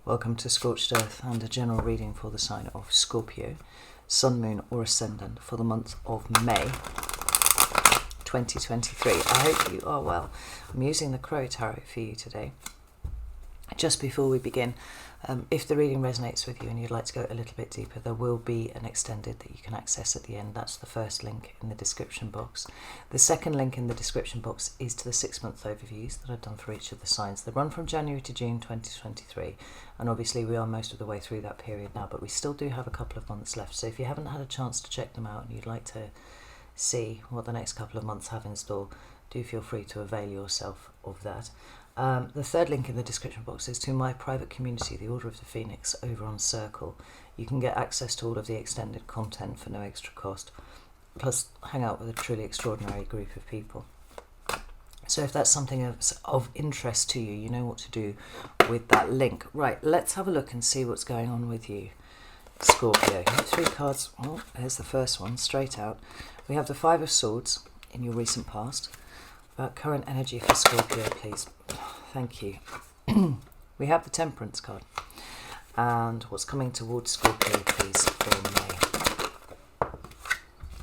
Welcome to Scorched Earth and a general reading for the sign of Scorpio, Sun, Moon or Ascendant for the month of May 2023. I hope you are well. I'm using the Crow Tarot for you today. Just before we begin, if the reading resonates with you and you'd like to go a little bit deeper, there will be an extended that you can access at the end. That's the first link in the description box. The second link in the description box is to the 6-month overviews that I've done for each of the signs. They run from January to June 2023, and obviously we are most of the way through that period now, but we still do have a couple of months left. So if you haven't had a chance to check them out and you'd like to see what the next couple of months have in store, do feel free to avail yourself of that. The third link in the description box is to my private community, the Order of the Phoenix, over on Circle. You can get access to all of the extended content for no extra cost, plus hang out with a truly extraordinary group of people. So if that's something of interest to you, you know what to do with that link. Right, let's have a look and see what's going on with you, Scorpio. 3 cards. Oh, here's the first one, straight out. We have the 5 of Swords in your recent past. About current energy for Scorpio, please. Thank you. We have the Temperance card. And what's coming towards Scorpio, please, for May.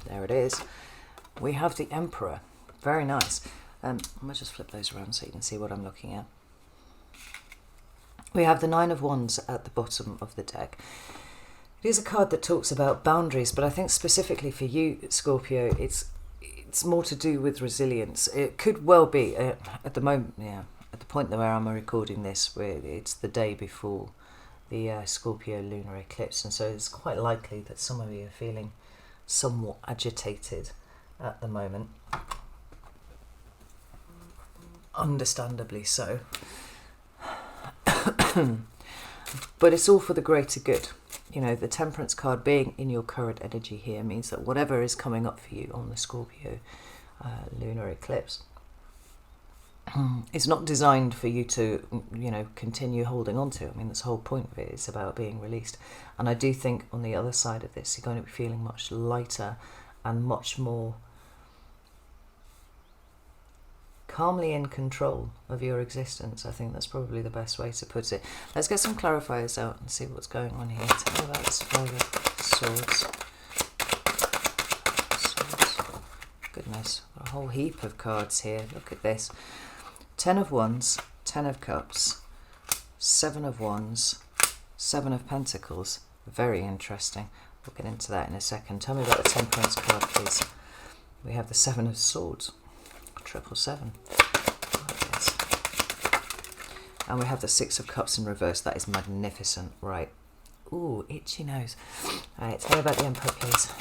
There it is. We have the Emperor. Very nice. I'm going to just flip those around so you can see what I'm looking at. We have the 9 of Wands at the bottom of the deck. It is a card that talks about boundaries, but I think specifically for you, Scorpio, it's more to do with resilience. It could well be at the moment, at the point where I'm recording this, where it's the day before the Scorpio lunar eclipse, and so it's quite likely that some of you are feeling somewhat agitated at the moment. Understandably so. But it's all for the greater good. You know, the Temperance card being in your current energy here means that whatever is coming up for you on the Scorpio lunar eclipse is not designed for you to, continue holding on to. I mean, that's the whole point of it. It's about being released. And I do think on the other side of this, you're going to be feeling much lighter and much more calmly in control of your existence. I think that's probably the best way to put it. Let's get some clarifiers out and see what's going on here. Tell me about this 5 of Swords. Goodness, a whole heap of cards here. Look at this. 10 of Wands, 10 of Cups, 7 of Wands, 7 of Pentacles. Very interesting. We'll get into that in a second. Tell me about the Temperance card, please. We have the 7 of Swords. 777. And we have the 6 of Cups in reverse. That is magnificent. Right. Ooh, itchy nose. Alright, tell me about the Emperor, please.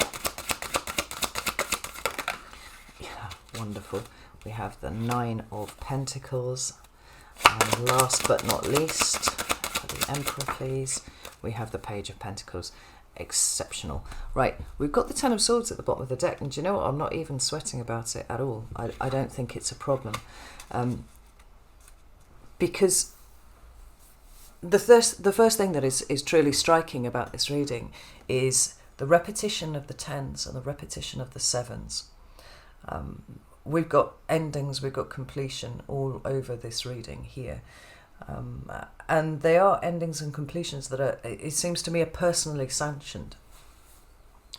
Yeah, wonderful. We have the 9 of Pentacles. And last but not least, for the Emperor, please, we have the Page of Pentacles. Exceptional. Right, we've got the 10 of Swords at the bottom of the deck, and do you know what? I'm not even sweating about it at all. I don't think it's a problem, because the first thing that is truly striking about this reading is the repetition of the 10s and the repetition of the 7s. We've got endings, we've got completion all over this reading here. And they are endings and completions that are, it seems to me, are personally sanctioned.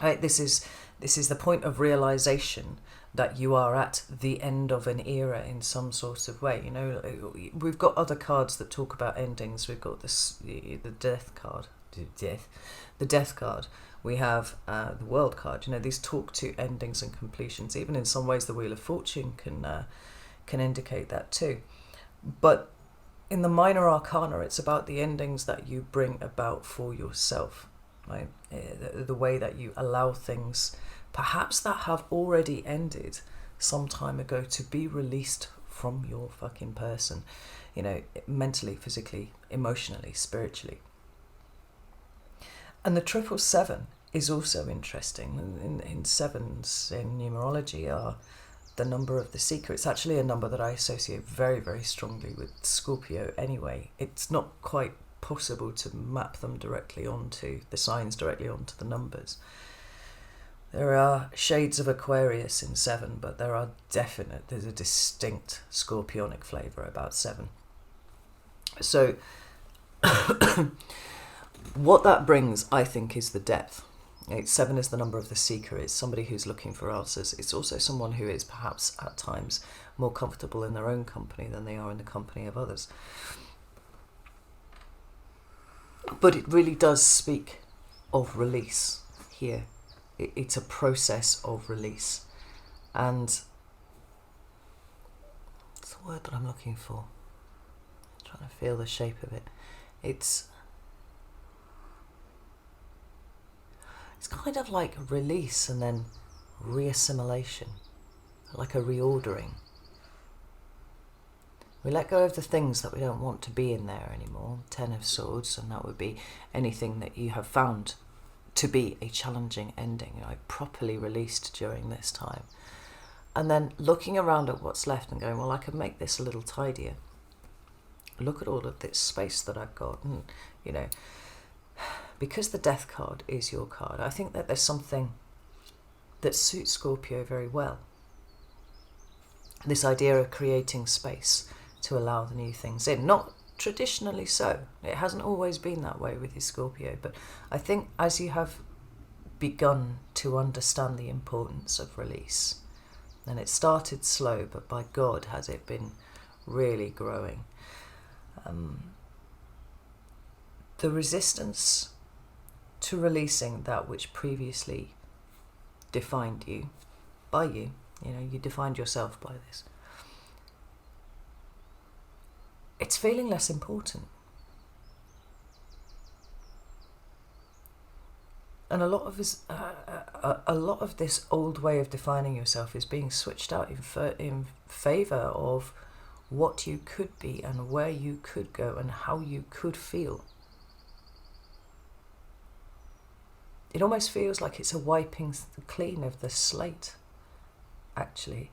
Right? This is the point of realization that you are at the end of an era in some sort of way. You know, we've got other cards that talk about endings. We've got the Death card, the Death card. We have the World card. You know, these talk to endings and completions. Even in some ways, the Wheel of Fortune can indicate that too. But in the minor arcana, it's about the endings that you bring about for yourself, right? The way that you allow things, perhaps that have already ended some time ago, to be released from your fucking person, you know, mentally, physically, emotionally, spiritually. And the 777 is also interesting. In sevens in numerology are the number of the seeker. It's actually a number that I associate very, very strongly with Scorpio anyway. It's not quite possible to map them directly onto the signs, directly onto the numbers. There are shades of Aquarius in 7, but there's a distinct Scorpionic flavour about 7. So What that brings, I think, is the depth. 7 is the number of the seeker. It's somebody who's looking for answers. It's also someone who is perhaps at times more comfortable in their own company than they are in the company of others. But it really does speak of release here. It's a process of release. And it's the word that I'm looking for. I'm trying to feel the shape of it. It's kind of like release and then reassimilation, like a reordering. We let go of the things that we don't want to be in there anymore, 10 of Swords, and that would be anything that you have found to be a challenging ending, like properly released during this time. And then looking around at what's left and going, well, I can make this a little tidier. Look at all of this space that I've got, and, you know, because the Death card is your card, I think that there's something that suits Scorpio very well. This idea of creating space to allow the new things in. Not traditionally so. It hasn't always been that way with you, Scorpio. But I think as you have begun to understand the importance of release, and it started slow, but by God has it been really growing. The resistance to releasing that which previously defined you, by you, you know, you defined yourself by this. It's feeling less important. And a lot of this old way of defining yourself is being switched out in favour of what you could be and where you could go and how you could feel. It almost feels like it's a wiping clean of the slate, actually.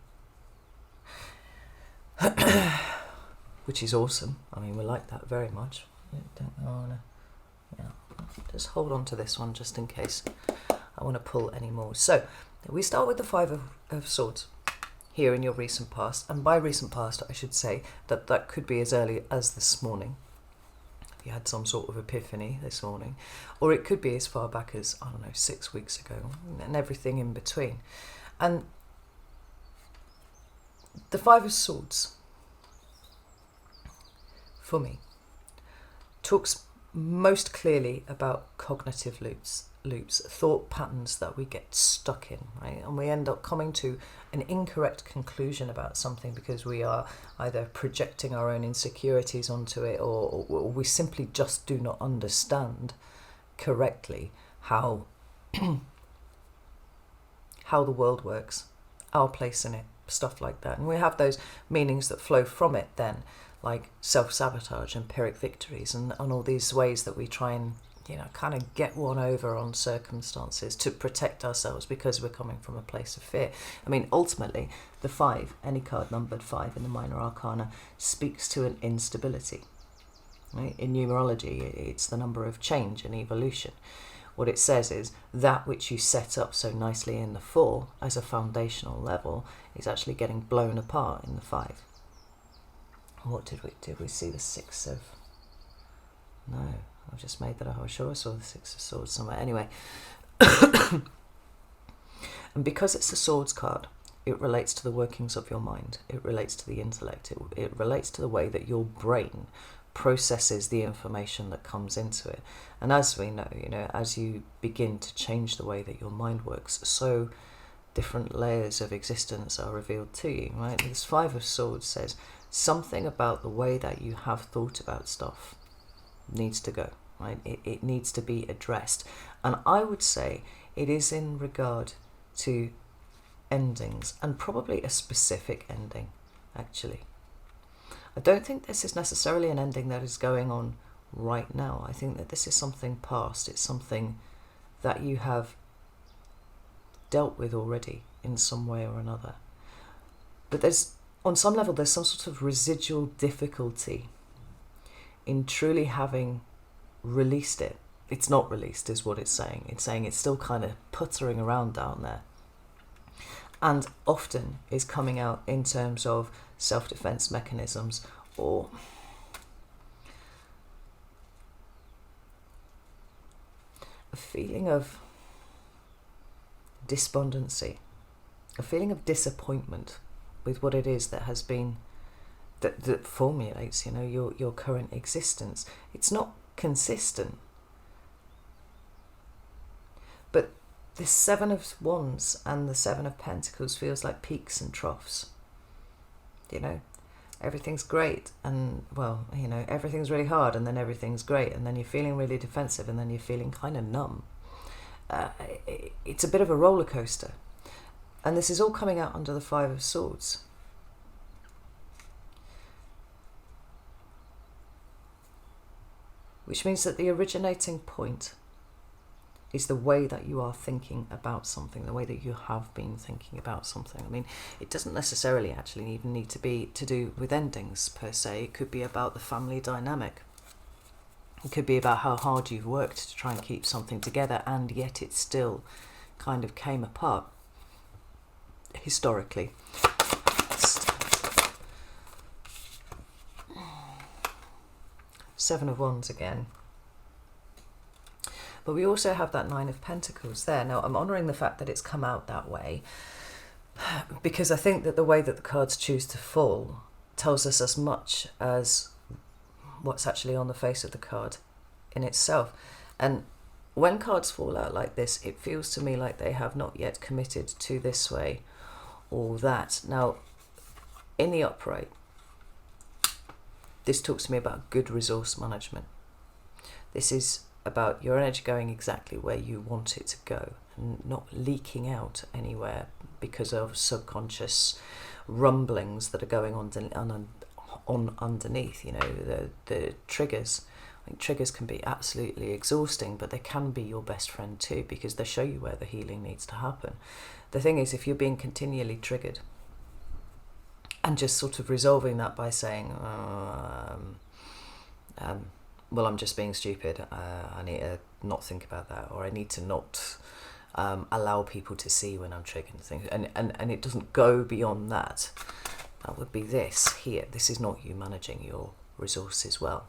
Which is awesome. I mean, we like that very much. Just hold on to this one just in case I want to pull any more. So, we start with the 5 of Swords here in your recent past. And by recent past, I should say that that could be as early as this morning. If you had some sort of epiphany this morning. Or it could be as far back as, 6 weeks ago. And everything in between. And the 5 of Swords, for me, talks most clearly about cognitive loops, thought patterns that we get stuck in, right? And we end up coming to an incorrect conclusion about something because we are either projecting our own insecurities onto it, or we simply just do not understand correctly how the world works, our place in it, stuff like that. And we have those meanings that flow from it then, like self-sabotage and Pyrrhic victories and all these ways that we try and, kind of get one over on circumstances to protect ourselves because we're coming from a place of fear. I mean, ultimately, the 5, any card numbered 5 in the minor arcana, speaks to an instability. Right? In numerology, it's the number of change and evolution. What it says is that which you set up so nicely in the 4 as a foundational level is actually getting blown apart in the 5. What did we see? The 6 of... No, I've just made that up. I'm sure I saw the 6 of Swords somewhere. Anyway. And because it's a Swords card, it relates to the workings of your mind. It relates to the intellect. It relates to the way that your brain processes the information that comes into it. And as we know, as you begin to change the way that your mind works, so different layers of existence are revealed to you, right? This 5 of Swords says something about the way that you have thought about stuff needs to go, right? It needs to be addressed. And I would say it is in regard to endings, and probably a specific ending, actually. I don't think this is necessarily an ending that is going on right now. I think that this is something past. It's something that you have dealt with already in some way or another. But on some level, there's some sort of residual difficulty in truly having released it. It's not released, is what it's saying. It's saying it's still kind of puttering around down there. And often is coming out in terms of self-defense mechanisms, or a feeling of despondency, a feeling of disappointment with what it is that has been, that formulates, you know, your current existence. It's not consistent. But the Seven of Wands and the Seven of Pentacles feels like peaks and troughs. You know, everything's great and, well, you know, everything's really hard, and then everything's great, and then you're feeling really defensive, and then you're feeling kind of numb. It's a bit of a roller coaster. And this is all coming out under the Five of Swords. Which means that the originating point is the way that you are thinking about something, the way that you have been thinking about something. I mean, it doesn't necessarily actually even need to be to do with endings per se. It could be about the family dynamic. It could be about how hard you've worked to try and keep something together, and yet it still kind of came apart historically. Seven of Wands again. But we also have that Nine of Pentacles there. Now, I'm honouring the fact that it's come out that way, because I think that the way that the cards choose to fall tells us as much as what's actually on the face of the card in itself. And when cards fall out like this, it feels to me like they have not yet committed to this way or that. Now, in the upright, this talks to me about good resource management. This is about your energy going exactly where you want it to go and not leaking out anywhere because of subconscious rumblings that are going on underneath. You know, the triggers. I think triggers can be absolutely exhausting, but they can be your best friend too, because they show you where the healing needs to happen. The thing is, if you're being continually triggered and just sort of resolving that by saying, well, I'm just being stupid, I need to not think about that, or I need to not allow people to see when I'm triggered and things, and it doesn't go beyond that. That would be this here. This is not you managing your resources well.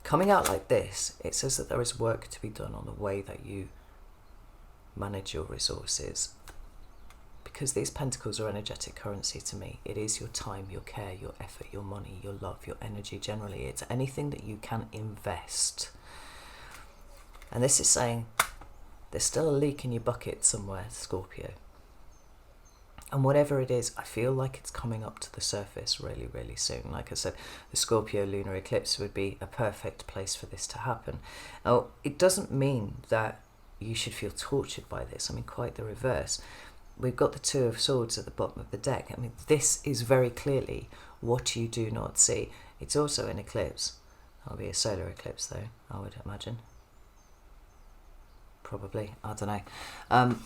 Coming out like this, it says that there is work to be done on the way that you manage your resources, because these pentacles are energetic currency to me. It is your time, your care, your effort, your money, your love, your energy generally. It's anything that you can invest. And this is saying there's still a leak in your bucket somewhere, Scorpio. And whatever it is, I feel like it's coming up to the surface really, really soon. Like I said, the Scorpio lunar eclipse would be a perfect place for this to happen. Now, it doesn't mean that you should feel tortured by this. I mean, quite the reverse. We've got the Two of Swords at the bottom of the deck. I mean, this is very clearly what you do not see. It's also an eclipse. That'll be a solar eclipse, though, I would imagine. Probably. I don't know.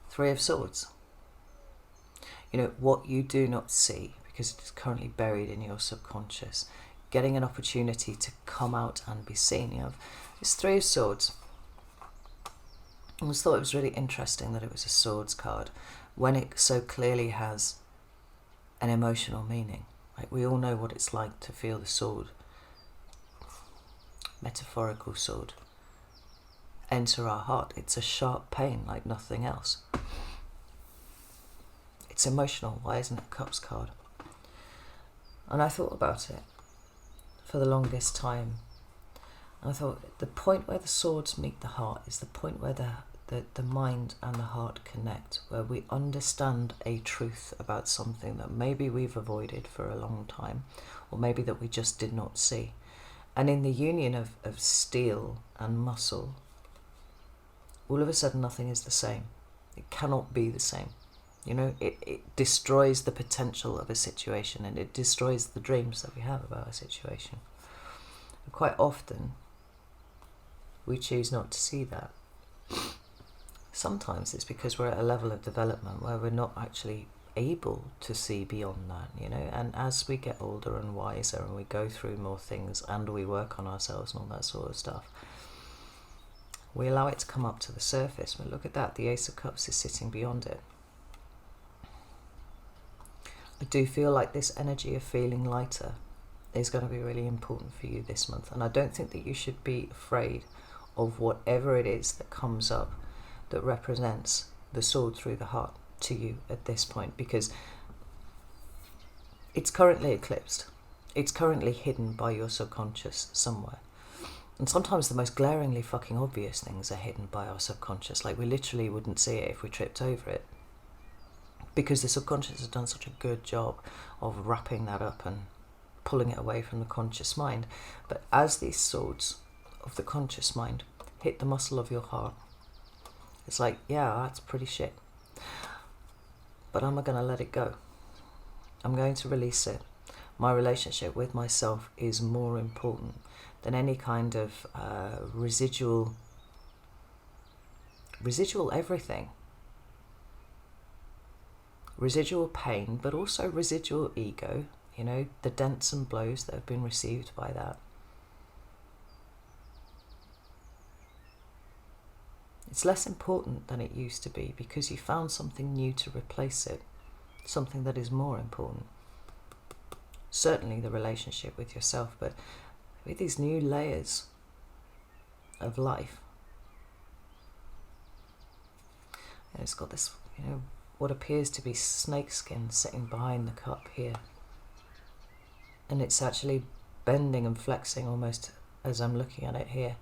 Three of Swords. You know, what you do not see, because it is currently buried in your subconscious. Getting an opportunity to come out and be seen. You have this Three of Swords. I always thought it was really interesting that it was a swords card when it so clearly has an emotional meaning. Like, we all know what it's like to feel the sword, metaphorical sword, enter our heart. It's a sharp pain like nothing else. It's emotional. Why isn't it a Cups card? And I thought about it for the longest time. I thought the point where the swords meet the heart is the point where the mind and the heart connect, where we understand a truth about something that maybe we've avoided for a long time, or maybe that we just did not see. And in the union of steel and muscle, all of a sudden nothing is the same. It cannot be the same. You know, it destroys the potential of a situation, and it destroys the dreams that we have about a situation. And quite often, we choose not to see that. Sometimes it's because we're at a level of development where we're not actually able to see beyond that, you know. And as we get older and wiser and we go through more things and we work on ourselves and all that sort of stuff, we allow it to come up to the surface. But look at that, the Ace of Cups is sitting beyond it. I do feel like this energy of feeling lighter is going to be really important for you this month. And I don't think that you should be afraid of whatever it is that comes up that represents the sword through the heart to you at this point, because it's currently eclipsed. It's currently hidden by your subconscious somewhere. And sometimes the most glaringly fucking obvious things are hidden by our subconscious. Like, we literally wouldn't see it if we tripped over it, because the subconscious has done such a good job of wrapping that up and pulling it away from the conscious mind. But as these swords of the conscious mind hit the muscle of your heart, it's like, yeah, that's pretty shit, but I'm not going to let it go. I'm going to release it. My relationship with myself is more important than any kind of residual everything. Residual pain, but also residual ego, you know, the dents and blows that have been received by that. It's less important than it used to be, because you found something new to replace it, something that is more important. Certainly the relationship with yourself, but with these new layers of life. And it's got this, you know, what appears to be snakeskin sitting behind the cup here. And it's actually bending and flexing almost as I'm looking at it here.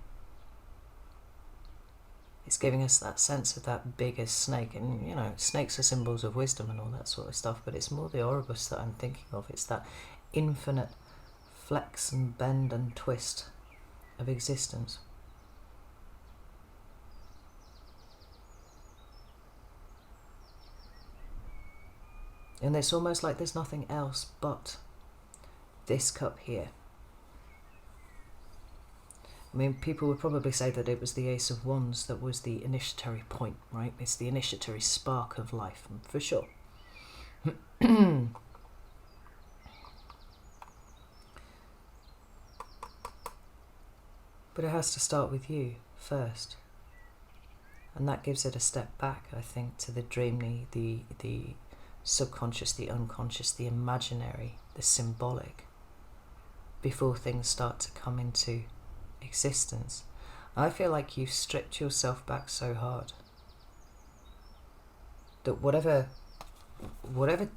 It's giving us that sense of that biggest snake. And, you know, snakes are symbols of wisdom and all that sort of stuff, but it's more the Ouroboros that I'm thinking of. It's that infinite flex and bend and twist of existence. And it's almost like there's nothing else but this cup here. I mean, people would probably say that it was the Ace of Wands that was the initiatory point, right? It's the initiatory spark of life, for sure. But it has to start with you first. And that gives it a step back, I think, to the dreamy, the subconscious, the unconscious, the imaginary, the symbolic, before things start to come into existence. I feel like you've stripped yourself back so hard that whatever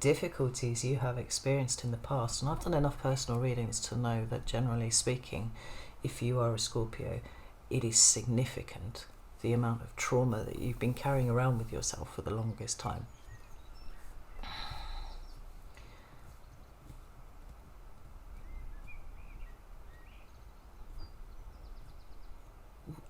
difficulties you have experienced in the past, and I've done enough personal readings to know that generally speaking, if you are a Scorpio, it is significant, the amount of trauma that you've been carrying around with yourself for the longest time.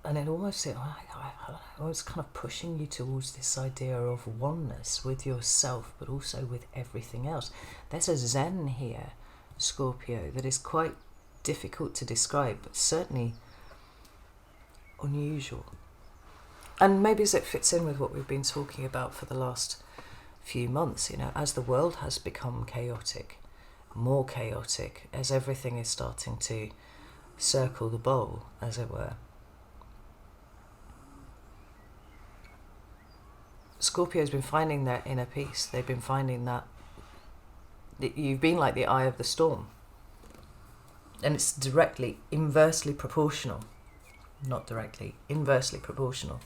And it almost, I was kind of pushing you towards this idea of oneness with yourself, but also with everything else. There's a zen here, Scorpio, that is quite difficult to describe, but certainly unusual. And maybe as it fits in with what we've been talking about for the last few months, you know, as the world has become chaotic, more chaotic, as everything is starting to circle the bowl, as it were. Scorpio's been finding their inner peace. They've been finding that you've been like the eye of the storm. And it's directly, inversely proportional, not directly, inversely proportional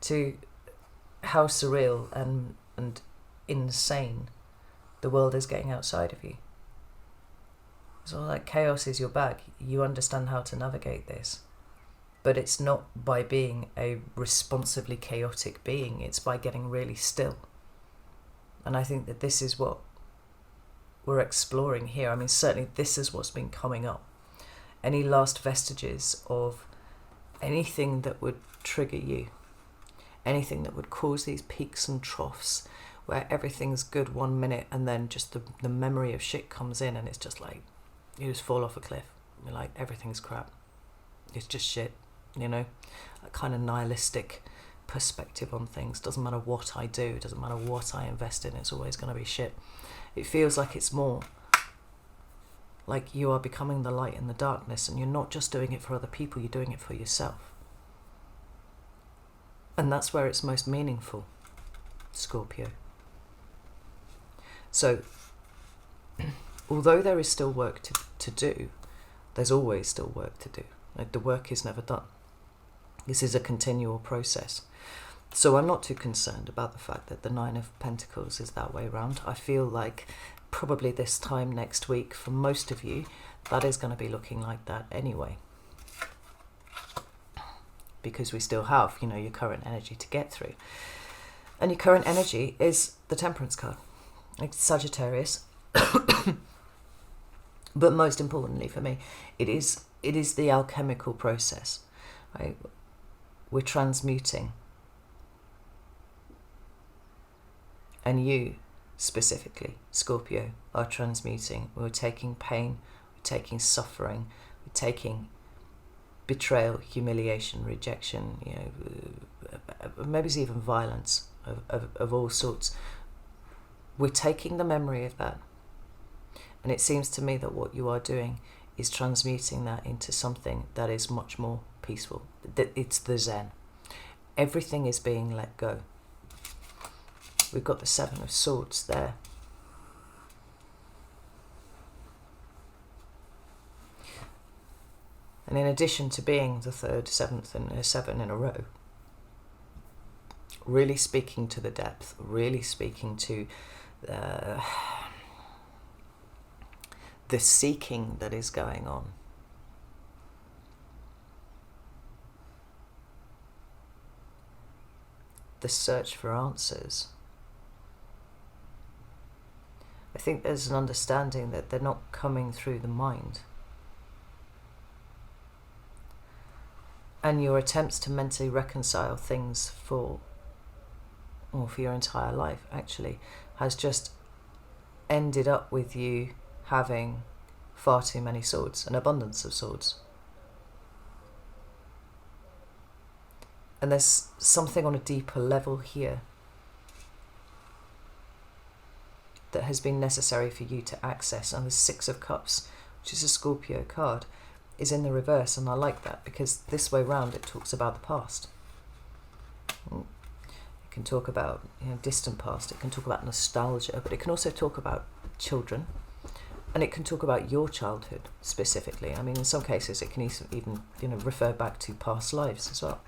to how surreal and insane the world is getting outside of you. So like chaos is your bag. You understand how to navigate this. But it's not by being a responsively chaotic being, it's by getting really still. And I think that this is what we're exploring here. I mean, certainly this is what's been coming up. Any last vestiges of anything that would trigger you, anything that would cause these peaks and troughs where everything's good 1 minute and then just the memory of shit comes in and it's just like, you just fall off a cliff. You're like, everything's crap. It's just shit. You know, a kind of nihilistic perspective on things. Doesn't matter what I do, doesn't matter what I invest in, it's always going to be shit. It feels like it's more like you are becoming the light in the darkness, and you're not just doing it for other people, you're doing it for yourself. And that's where it's most meaningful, Scorpio. So, although there is still work to do, There's always still work to do. Like, the work is never done. This is a continual process. So I'm not too concerned about the fact that the Nine of Pentacles is that way around. I feel like probably this time next week, for most of you, that is going to be looking like that anyway. Because we still have, you know, your current energy to get through. And your current energy is the Temperance card. It's Sagittarius. But most importantly for me, it is the alchemical process. Right? We're transmuting. And you, specifically, Scorpio, are transmuting. We're taking pain, we're taking suffering, we're taking betrayal, humiliation, rejection, you know, maybe it's even violence of all sorts. We're taking the memory of that. And it seems to me that what you are doing is transmuting that into something that is much more peaceful. It's the Zen. Everything is being let go. We've got the Seven of Swords there. And in addition to being the third, seventh, and a seven in a row, really speaking to the depth, really speaking to the seeking that is going on. The search for answers. I think there's an understanding that they're not coming through the mind. And your attempts to mentally reconcile things for your entire life actually has just ended up with you having far too many swords, an abundance of swords. And there's something on a deeper level here that has been necessary for you to access. And the Six of Cups, which is a Scorpio card, is in the reverse, and I like that because this way round it talks about the past. It can talk about, you know, distant past, it can talk about nostalgia, but it can also talk about children, and it can talk about your childhood specifically. I mean, in some cases it can even you know, refer back to past lives as well.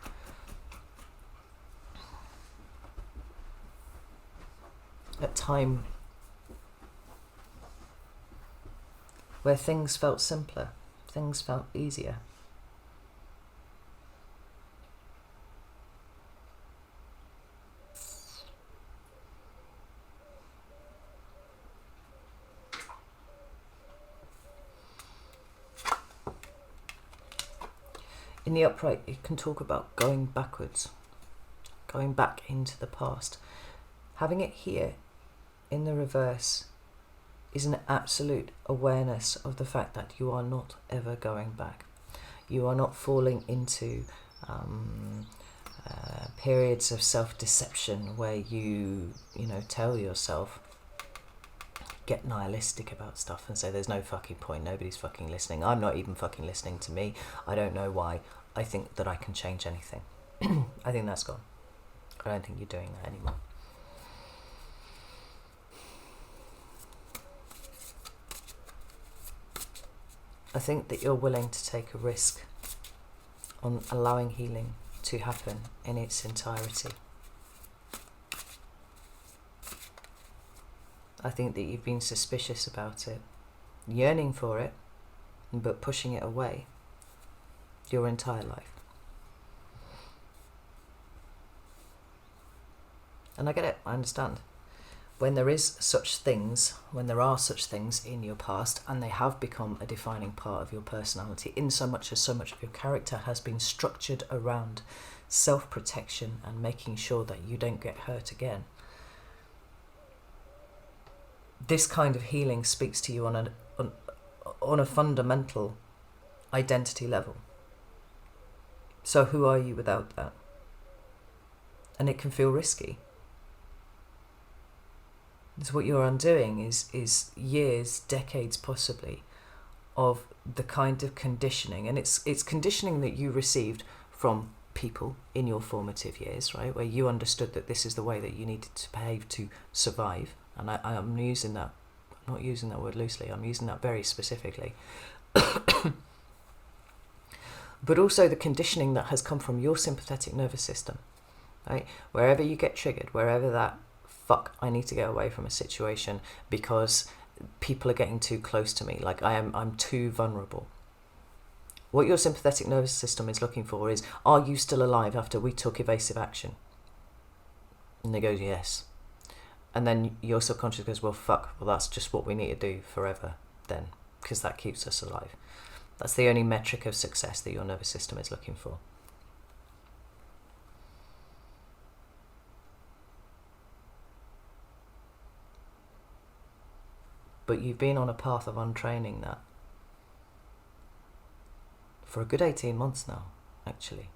At time where things felt simpler, things felt easier. In the upright, it can talk about going backwards, going back into the past. Having it here in the reverse is an absolute awareness of the fact that you are not ever going back. You are not falling into periods of self-deception where you tell yourself, get nihilistic about stuff and say there's no fucking point, nobody's fucking listening, I'm not even fucking listening to me, I don't know why I think that I can change anything. I think that's gone. I don't think you're doing that anymore. I think that you're willing to take a risk on allowing healing to happen in its entirety. I think that you've been suspicious about it, yearning for it, but pushing it away your entire life. And I get it, I understand. When there are such things in your past, and they have become a defining part of your personality, in so much as so much of your character has been structured around self-protection and making sure that you don't get hurt again, this kind of healing speaks to you on a fundamental identity level. So who are you without that? And it can feel risky. So what you're undoing is years, decades possibly, of the kind of conditioning, and it's conditioning that you received from people in your formative years, right, where you understood that this is the way that you needed to behave to survive. And I'm not using that word loosely, I'm using that very specifically. but also the conditioning that has come from your sympathetic nervous system, right? Wherever you get triggered, wherever that, fuck, I need to get away from a situation because people are getting too close to me, like I'm too vulnerable. What your sympathetic nervous system is looking for is, are you still alive after we took evasive action? And they go, yes. And then your subconscious goes, well, fuck, well, that's just what we need to do forever then, because that keeps us alive. That's the only metric of success that your nervous system is looking for. But you've been on a path of untraining that for a good 18 months now, actually.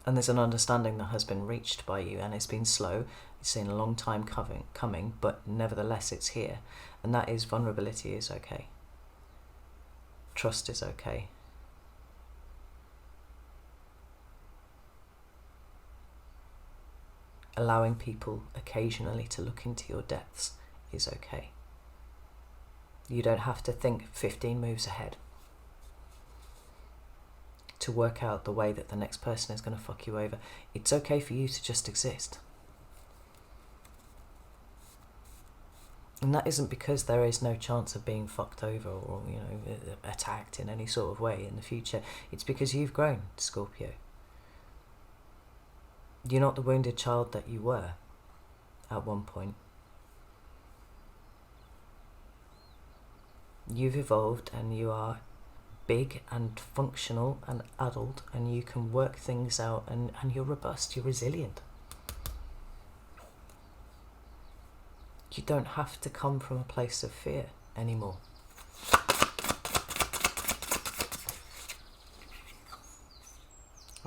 And there's an understanding that has been reached by you, and it's been slow. It's been a long time coming, but nevertheless it's here. And that is, vulnerability is okay. Trust is okay. Allowing people occasionally to look into your depths is okay. You don't have to think 15 moves ahead to work out the way that the next person is going to fuck you over. It's okay for you to just exist. And that isn't because there is no chance of being fucked over or, attacked in any sort of way in the future. It's because you've grown, Scorpio. You're not the wounded child that you were at one point. You've evolved and you are big and functional and adult, and you can work things out, and you're robust, you're resilient. You don't have to come from a place of fear anymore.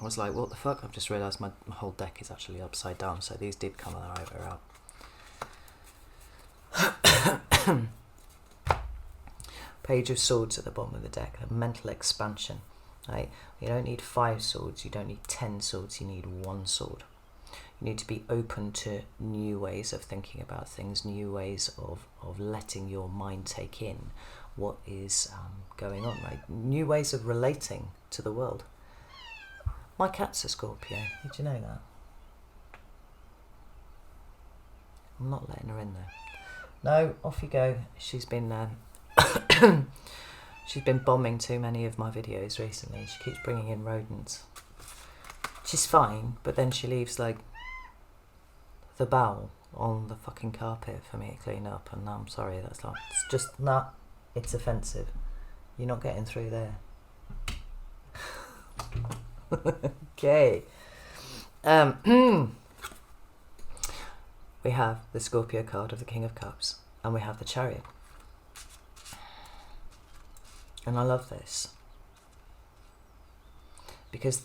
I was like, what the fuck? I've just realised my whole deck is actually upside down, so these did come the right way out. Page of Swords at the bottom of the deck, a mental expansion. Right? You don't need 5 swords, you don't need 10 swords, you need 1 sword. You need to be open to new ways of thinking about things, new ways of letting your mind take in what is going on, right? New ways of relating to the world. My cat's a Scorpio, did you know that? I'm not letting her in there. No, off you go. She's been she's been bombing too many of my videos recently. She keeps bringing in rodents. She's fine, but then she leaves like the bowel on the fucking carpet for me to clean up, and I'm sorry, that's like, it's just not, it's offensive. You're not getting through there. Okay. We have the Scorpio card of the King of Cups, and we have the Chariot. And I love this because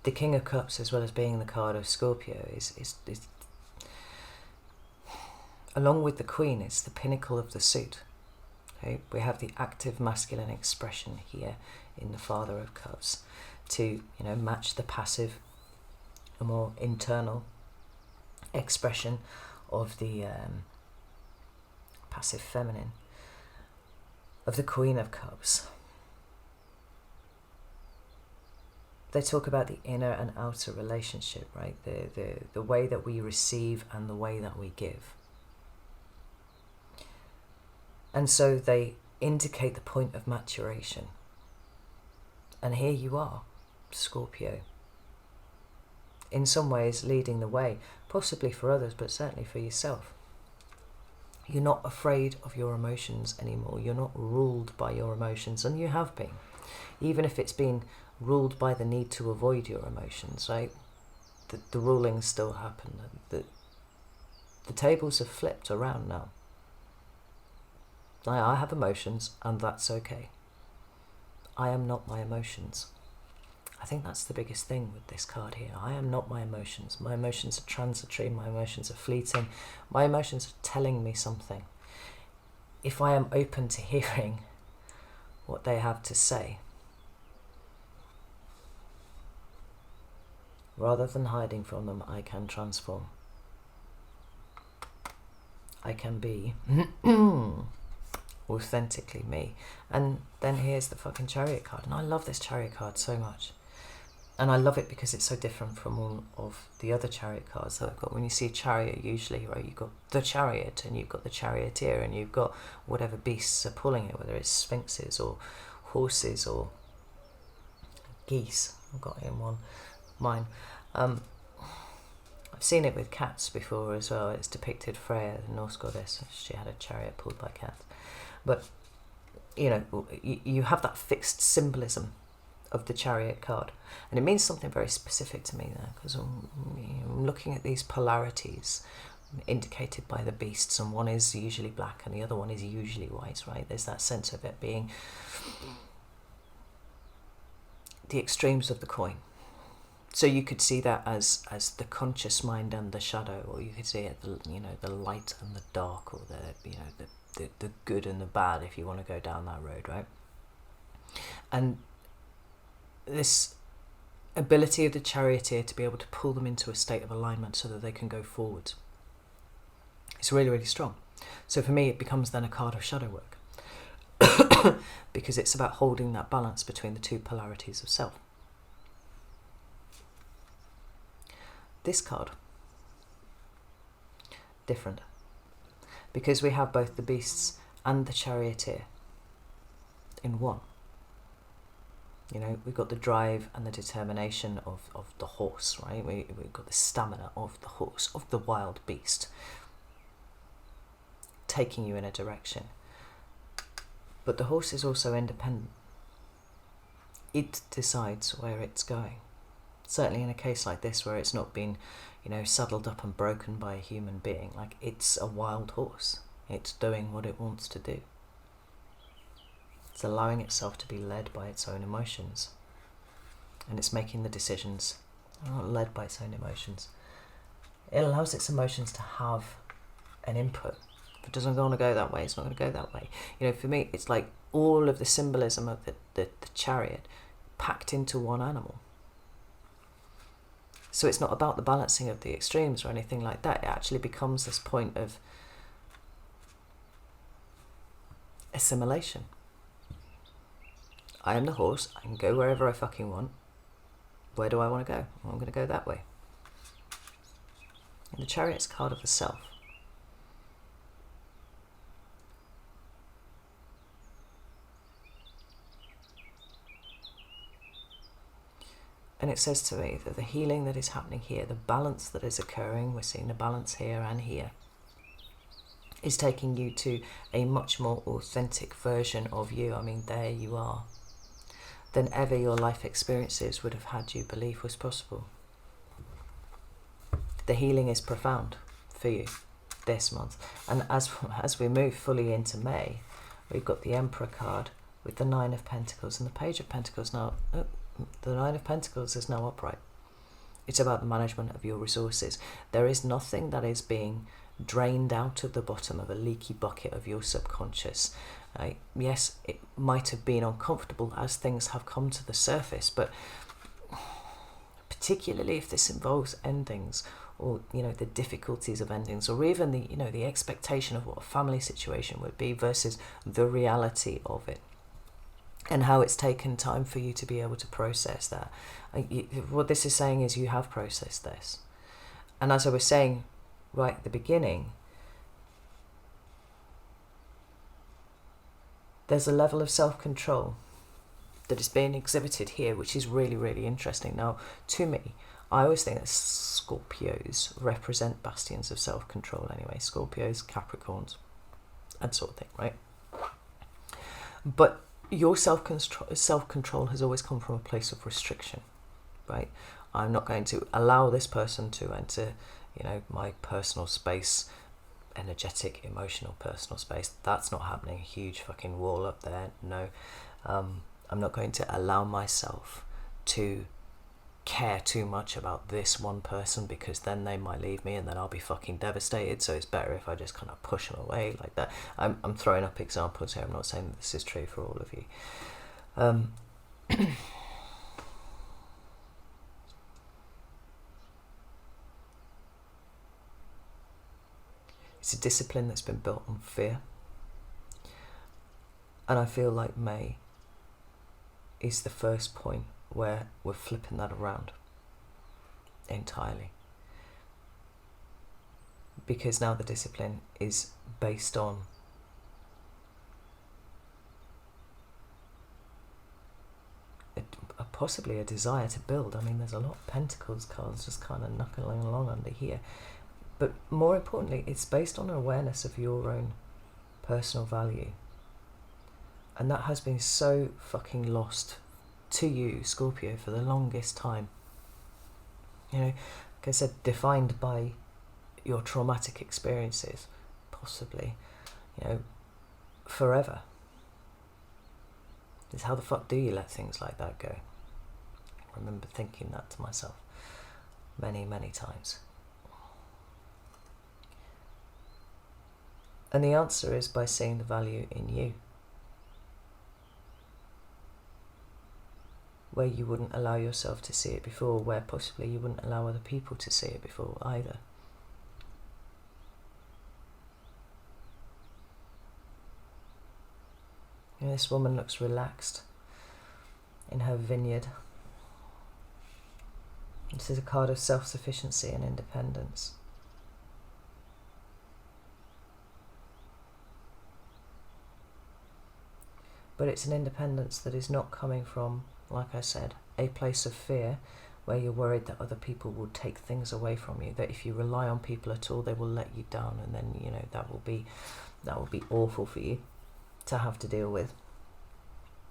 the King of Cups, as well as being the card of Scorpio, is along with the Queen, it's the pinnacle of the suit. Okay? We have the active masculine expression here in the Father of Cups to, match the passive, a more internal expression of the passive feminine of the Queen of Cups. They talk about the inner and outer relationship, right? The way that we receive and the way that we give. And so they indicate the point of maturation. And here you are, Scorpio. In some ways leading the way, possibly for others, but certainly for yourself. You're not afraid of your emotions anymore. You're not ruled by your emotions, and you have been. Even if it's been ruled by the need to avoid your emotions, right? The rulings still happen. The tables have flipped around now. I have emotions, and that's okay. I am not my emotions. I think that's the biggest thing with this card here. I am not my emotions. My emotions are transitory. My emotions are fleeting. My emotions are telling me something. If I am open to hearing what they have to say, rather than hiding from them, I can transform. I can be authentically me. And then here's the fucking Chariot card, and I love this Chariot card so much. And I love it because it's so different from all of the other Chariot cards that I've got. When you see Chariot, usually, right, you've got the Chariot, and you've got the Charioteer, and you've got whatever beasts are pulling it, whether it's sphinxes or horses or geese. I've got it in mine. I've seen it with cats before as well. It's depicted Freya, the Norse goddess. She had a chariot pulled by cats. But, you know, you have that fixed symbolism of the Chariot card, and it means something very specific to me there, because I'm looking at these polarities indicated by the beasts, and one is usually black and the other one is usually white, right? There's that sense of it being the extremes of the coin. So you could see that as the conscious mind and the shadow, or you could see it, the light and the dark, or the good and the bad, if you want to go down that road, right? And this ability of the Charioteer to be able to pull them into a state of alignment so that they can go forward, it's really, really strong. So for me, it becomes then a card of shadow work because it's about holding that balance between the two polarities of self. This card, different, because we have both the beasts and the Charioteer in one. You know, we've got the drive and the determination of the horse, right? We've got the stamina of the horse, of the wild beast, taking you in a direction. But the horse is also independent. It decides where it's going. Certainly in a case like this, where it's not been, saddled up and broken by a human being. Like, it's a wild horse. It's doing what it wants to do. It's allowing itself to be led by its own emotions. And it's making the decisions, not led by its own emotions. It allows its emotions to have an input. If it doesn't want to go that way, it's not going to go that way. For me, it's like all of the symbolism of the chariot packed into one animal. So it's not about the balancing of the extremes or anything like that. It actually becomes this point of assimilation. I am the horse. I can go wherever I fucking want. Where do I want to go? Well, I'm going to go that way. And the Chariot's card of the self. And it says to me that the healing that is happening here, the balance that is occurring, we're seeing the balance here and here, is taking you to a much more authentic version of you. I mean, there you are, than ever your life experiences would have had you believe was possible. The healing is profound for you this month. And as we move fully into May, we've got the Emperor card with the Nine of Pentacles and the Page of Pentacles now. The Nine of Pentacles is now upright. It's about the management of your resources. There is nothing that is being drained out of the bottom of a leaky bucket of your subconscious. Yes, it might have been uncomfortable as things have come to the surface, but particularly if this involves endings, or the difficulties of endings, or even the expectation of what a family situation would be versus the reality of it, and how it's taken time for you to be able to process that. What this is saying is you have processed this. And as I was saying right at the beginning, there's a level of self-control that is being exhibited here, which is really, really interesting. Now, to me, I always think that Scorpios represent bastions of self-control anyway. Scorpios, Capricorns, that sort of thing, right? But your self-control has always come from a place of restriction, right? I'm not going to allow this person to enter, my personal space, energetic, emotional personal space. That's not happening. A huge fucking wall up there. No. I'm not going to allow myself to care too much about this one person, because then they might leave me and then I'll be fucking devastated. So it's better if I just kind of push them away like that. I'm throwing up examples here. I'm not saying that this is true for all of you. It's a discipline that's been built on fear. And I feel like May is the first point where we're flipping that around entirely. Because now the discipline is based on possibly a desire to build. I mean, there's a lot of Pentacles cards just kind of knuckling along under here. But more importantly, it's based on an awareness of your own personal value. And that has been so fucking lost to you, Scorpio, for the longest time. You know, like I said, defined by your traumatic experiences, possibly, you know, forever. It's how the fuck do you let things like that go? I remember thinking that to myself many, many times. And the answer is by seeing the value in you, where you wouldn't allow yourself to see it before, where possibly you wouldn't allow other people to see it before either. You know, this woman looks relaxed in her vineyard. This is a card of self-sufficiency and independence. But it's an independence that is not coming from, like I said, a place of fear where you're worried that other people will take things away from you, that if you rely on people at all, they will let you down, and then, you know, that will be awful for you to have to deal with.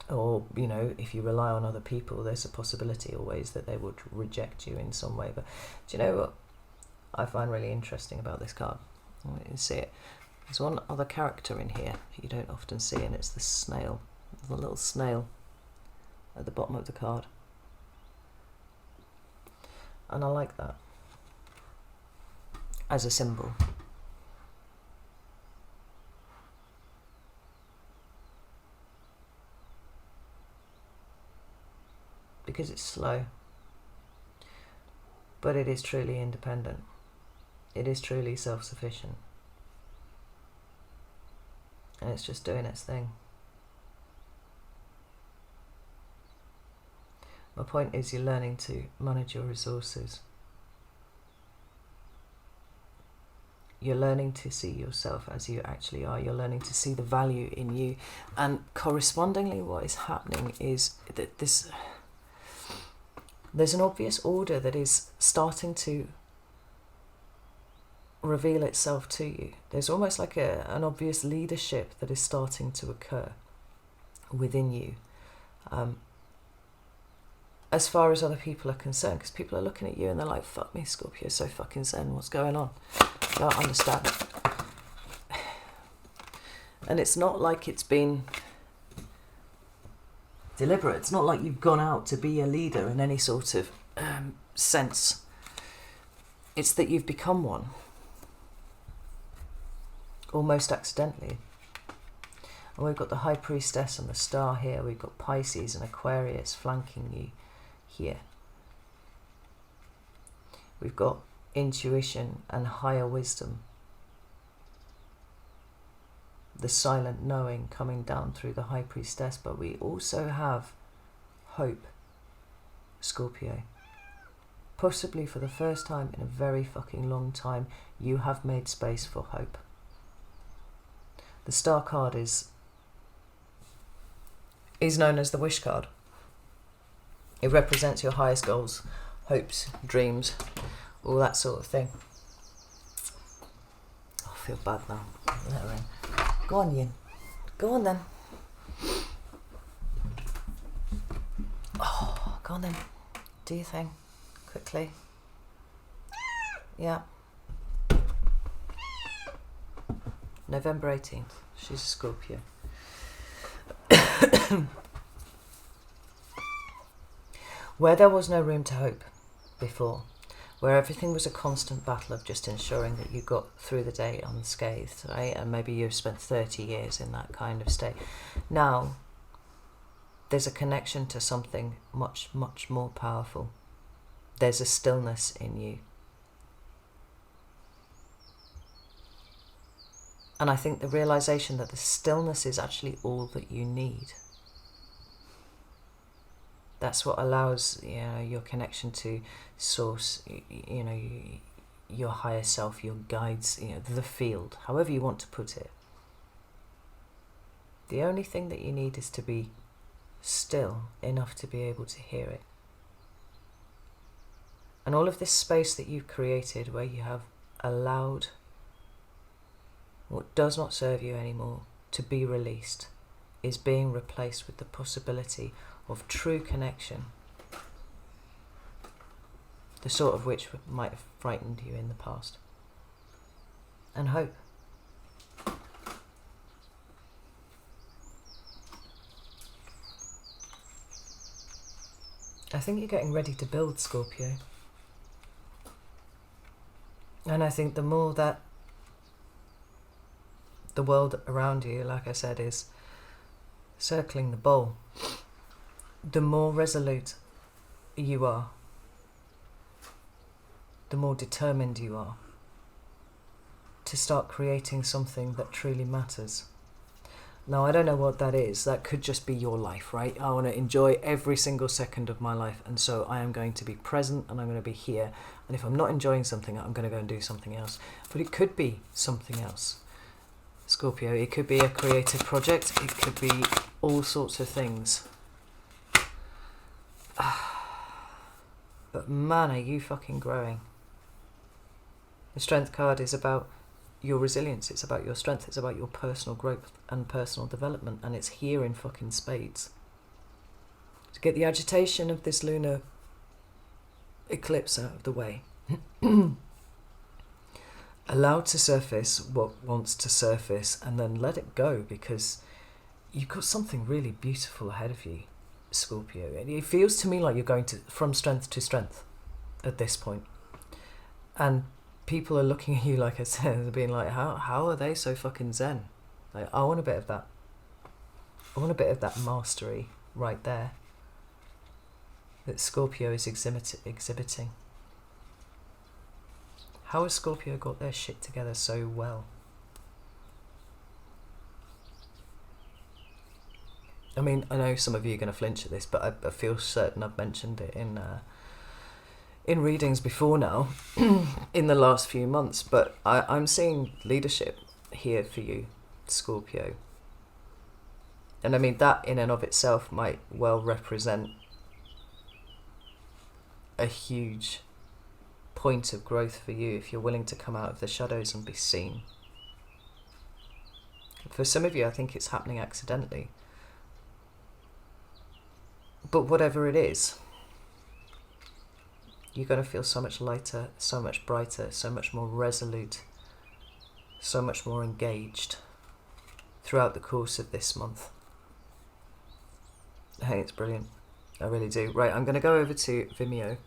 Or, you know, if you rely on other people, there's a possibility always that they would reject you in some way. But do you know what I find really interesting about this card? You see it. There's one other character in here you don't often see, and it's the snail. The little snail at the bottom of the card. And I like that as a symbol. Because it's slow, but it is truly independent. It is truly self-sufficient. And it's just doing its thing. My point is, you're learning to manage your resources. You're learning to see yourself as you actually are. You're learning to see the value in you. And correspondingly, what is happening is that there's an obvious order that is starting to reveal itself to you. There's almost like an obvious leadership that is starting to occur within you. As far as other people are concerned, because people are looking at you and they're like, fuck me, Scorpio, so fucking zen, what's going on? I don't understand. And it's not like it's been deliberate. It's not like you've gone out to be a leader in any sort of sense. It's that you've become one. Almost accidentally. And we've got the High Priestess and the Star here. We've got Pisces and Aquarius flanking you here. We've got intuition and higher wisdom. The silent knowing coming down through the High Priestess, but we also have hope, Scorpio. Possibly for the first time in a very fucking long time, you have made space for hope. The Star card is known as the Wish card. It represents your highest goals, hopes, dreams, all that sort of thing. I feel bad now. Let her in. Go on, Yin. Go on then. Oh, go on then. Do your thing. Quickly. Yeah. November 18th. She's a Scorpio. Where there was no room to hope before, where everything was a constant battle of just ensuring that you got through the day unscathed, right? And maybe you've spent 30 years in that kind of state. Now, there's a connection to something much, much more powerful. There's a stillness in you. And I think the realization that the stillness is actually all that you need. That's what allows, your connection to source, your higher self, your guides, the field, however you want to put it. The only thing that you need is to be still enough to be able to hear it. And all of this space that you've created where you have allowed what does not serve you anymore to be released is being replaced with the possibility of true connection, the sort of which might have frightened you in the past, and hope. I think you're getting ready to build, Scorpio. And I think the more that the world around you, like I said, is circling the bowl, the more resolute you are, the more determined you are to start creating something that truly matters. Now, I don't know what that is. That could just be your life, right? I want to enjoy every single second of my life, and so I am going to be present and I'm going to be here. And if I'm not enjoying something, I'm going to go and do something else. But it could be something else, Scorpio. It could be a creative project. It could be all sorts of things. But man, are you fucking growing. The Strength card is about your resilience, it's about your strength, it's about your personal growth and personal development, and it's here in fucking spades. To get the agitation of this lunar eclipse out of the way, allow to surface what wants to surface, and then let it go, because you've got something really beautiful ahead of you, Scorpio. And it feels to me like you're going from strength to strength at this point. And people are looking at you, like I said, being like, how are they so fucking zen? Like, I want a bit of that. I want a bit of that mastery right there that Scorpio is exhibiting. How has Scorpio got their shit together so well? I mean, I know some of you are going to flinch at this, but I feel certain I've mentioned it in readings before now, in the last few months, but I'm seeing leadership here for you, Scorpio. And I mean, that in and of itself might well represent a huge point of growth for you if you're willing to come out of the shadows and be seen. For some of you, I think it's happening accidentally. But whatever it is, you're going to feel so much lighter, so much brighter, so much more resolute, so much more engaged throughout the course of this month. I think it's brilliant. I really do. Right, I'm going to go over to Vimeo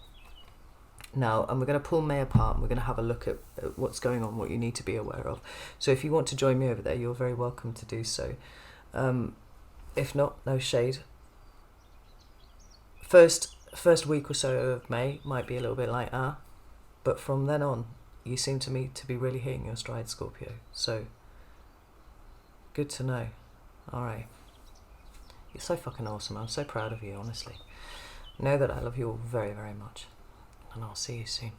now, and we're going to pull May apart, and we're going to have a look at what's going on, what you need to be aware of. So if you want to join me over there, you're very welcome to do so. If not, no shade. First week or so of May might be a little bit like, but from then on, you seem to me to be really hitting your stride, Scorpio. So, good to know. Alright. You're so fucking awesome. I'm so proud of you, honestly. Know that I love you all very, very much. And I'll see you soon.